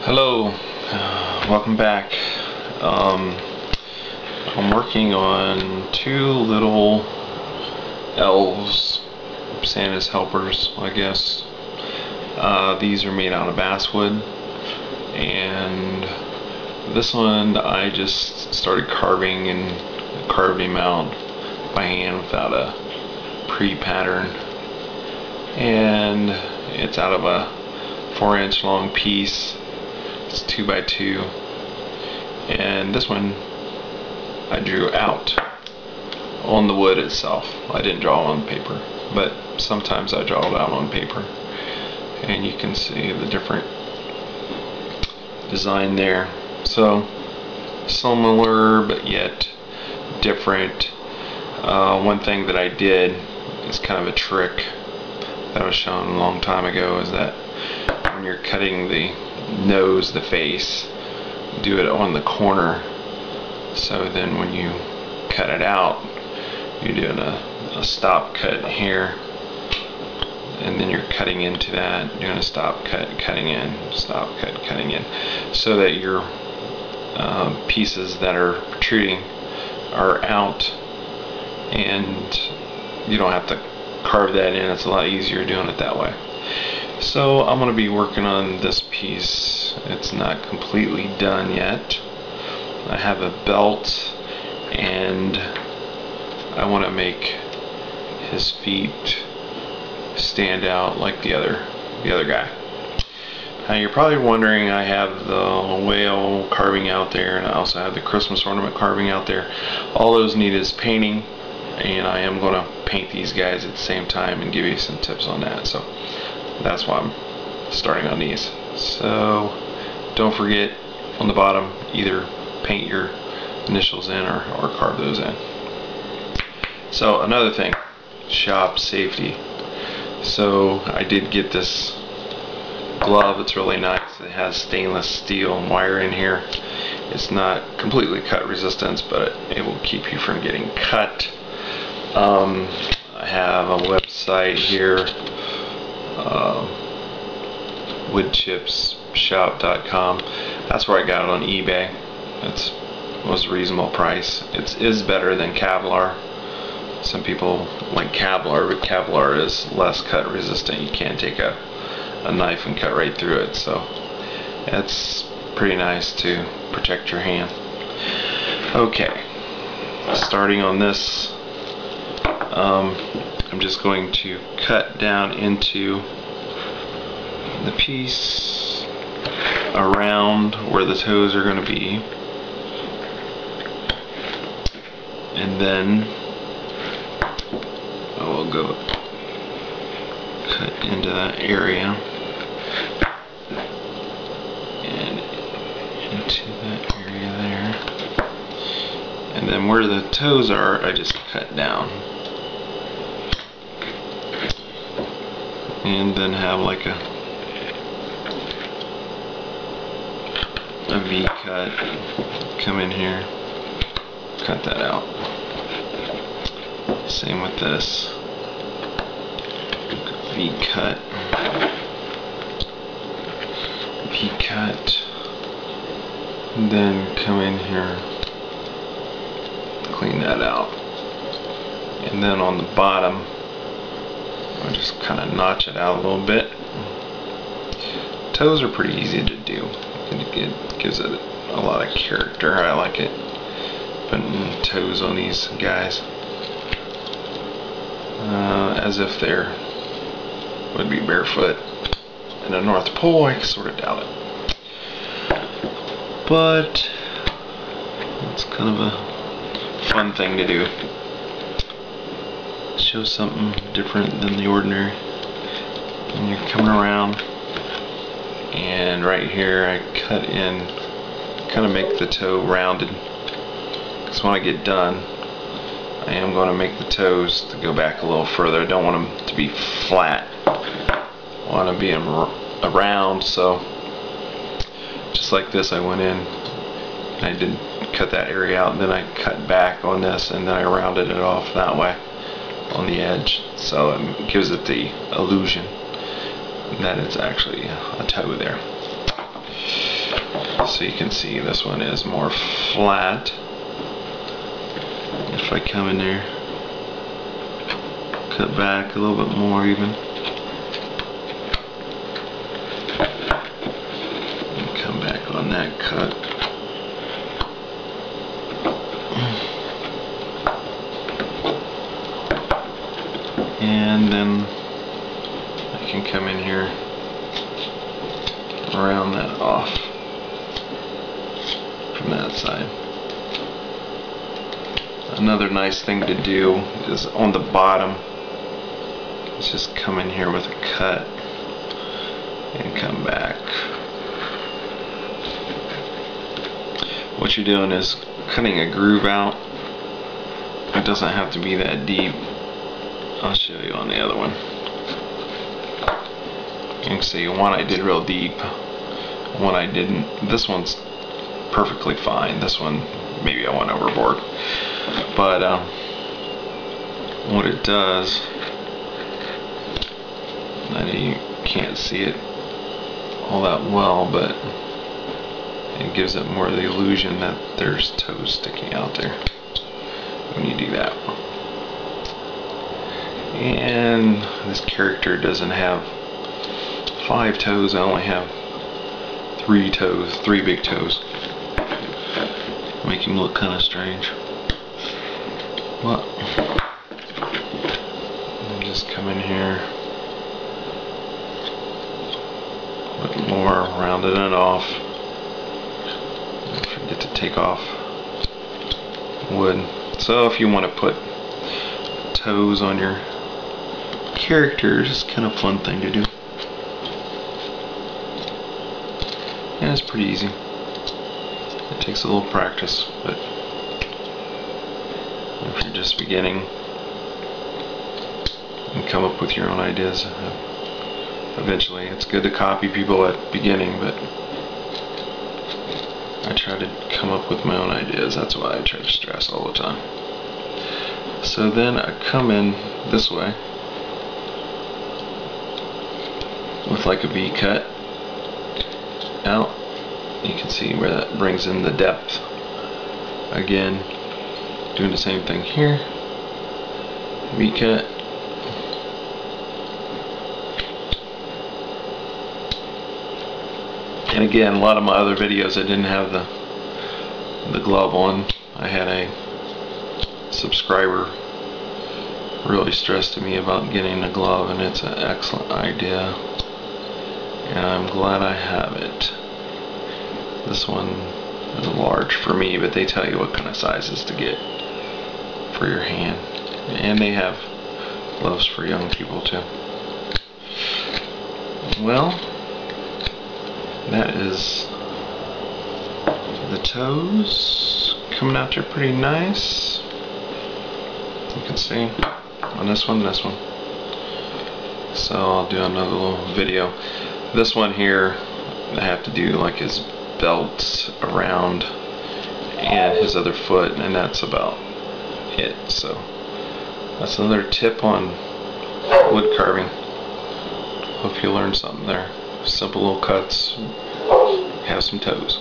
Hello, welcome back. I'm working on two little elves, Santa's helpers, I guess. These are made out of basswood, and this one I just started carving and carved him out by hand without a pre-pattern, and it's out of a 4-inch long piece. It's 2 by 2, and this one I drew out on the wood itself. I didn't draw on paper, but sometimes I draw it out on paper, and you can see the different design there. So similar but yet different. One thing that I did is kind of a trick that was shown a long time ago, is that when you're cutting the nose, the face, do it on the corner, so then when you cut it out, you're doing a stop cut here, and then you're cutting into that, doing a stop cut, cutting in, stop cut, cutting in, so that your pieces that are protruding are out, and you don't have to carve that in. It's a lot easier doing it that way. So I'm going to be working on this piece. It's not completely done yet. I have a belt, and I want to make his feet stand out like the other guy. Now you're probably wondering, I have the whale carving out there, and I also have the Christmas ornament carving out there. All those need is painting, and I am going to paint these guys at the same time and give you some tips on that. So that's why I'm starting on these. So don't forget, on the bottom, either paint your initials in or carve those in. So another thing, shop safety. So I did get this glove. It's really nice. It has stainless steel wire in here. It's not completely cut resistant, but it will keep you from getting cut. I have a website here, woodchipsshop.com. That's where I got it on eBay. It was a reasonable price. It is better than Kevlar. Some people like Kevlar, but Kevlar is less cut resistant. You can't take a knife and cut right through it, so it's pretty nice to protect your hand. Okay, starting on this, I'm just going to cut down into the piece around where the toes are going to be, and then I will go cut into that area and into that area there, and then where the toes are, I just cut down, and then have like a V cut, come in here, cut that out. Same with this, V cut, V cut, and then come in here, clean that out, and then on the bottom I'll just kind of notch it out a little bit. Toes are pretty easy to do. It gives it a lot of character. I like it, putting toes on these guys, as if they would be barefoot in the North Pole. I sort of doubt it, but it's kind of a fun thing to do. Show something different than the ordinary. And you're coming around, and right here I cut in, kind of make the toe rounded, because when I get done I am going to make the toes to go back a little further. I don't want them to be flat, I want to be around. So just like this, I went in and I did cut that area out, and then I cut back on this, and then I rounded it off that way on the edge, so it gives it the illusion that it's actually a toe there. So you can see this one is more flat. If I come in there, cut back a little bit more even. And come back on that cut. And then I can come in here, round that off from that side. Another nice thing to do is on the bottom, is just come in here with a cut and come back. What you're doing is cutting a groove out. It doesn't have to be that deep. I'll show you on the other one. You can see one I did real deep, one I didn't. This one's perfectly fine. This one maybe I went overboard. But what it does, I know you can't see it all that well, but it gives it more of the illusion that there's toes sticking out there when you do that. And this character doesn't have 5 toes, I only have 3 toes, 3 big toes. Make him look kind of strange. But I'll just come in here, a bit more, rounding it off. Don't forget to take off wood. So if you want to put toes on your characters, it's kind of a fun thing to do. Yeah, it's pretty easy. It takes a little practice, but if you're just beginning, and come up with your own ideas. Eventually, it's good to copy people at the beginning, but I try to come up with my own ideas. That's why I try to stress all the time. So then I come in this way with like a V cut out. You can see where that brings in the depth. Again, doing the same thing here. V cut. And again, a lot of my other videos I didn't have the glove on. I had a subscriber really stressed to me about getting a glove, and it's an excellent idea, and I'm glad I have it. This one is large for me, but they tell you what kind of sizes to get for your hand, and they have gloves for young people too. Well, that is the toes coming out there pretty nice. You can see on this one, so I'll do another little video. This one here, I have to do like his belt around and his other foot, and that's about it. So that's another tip on wood carving. Hope you learned something there. Simple little cuts, have some toes.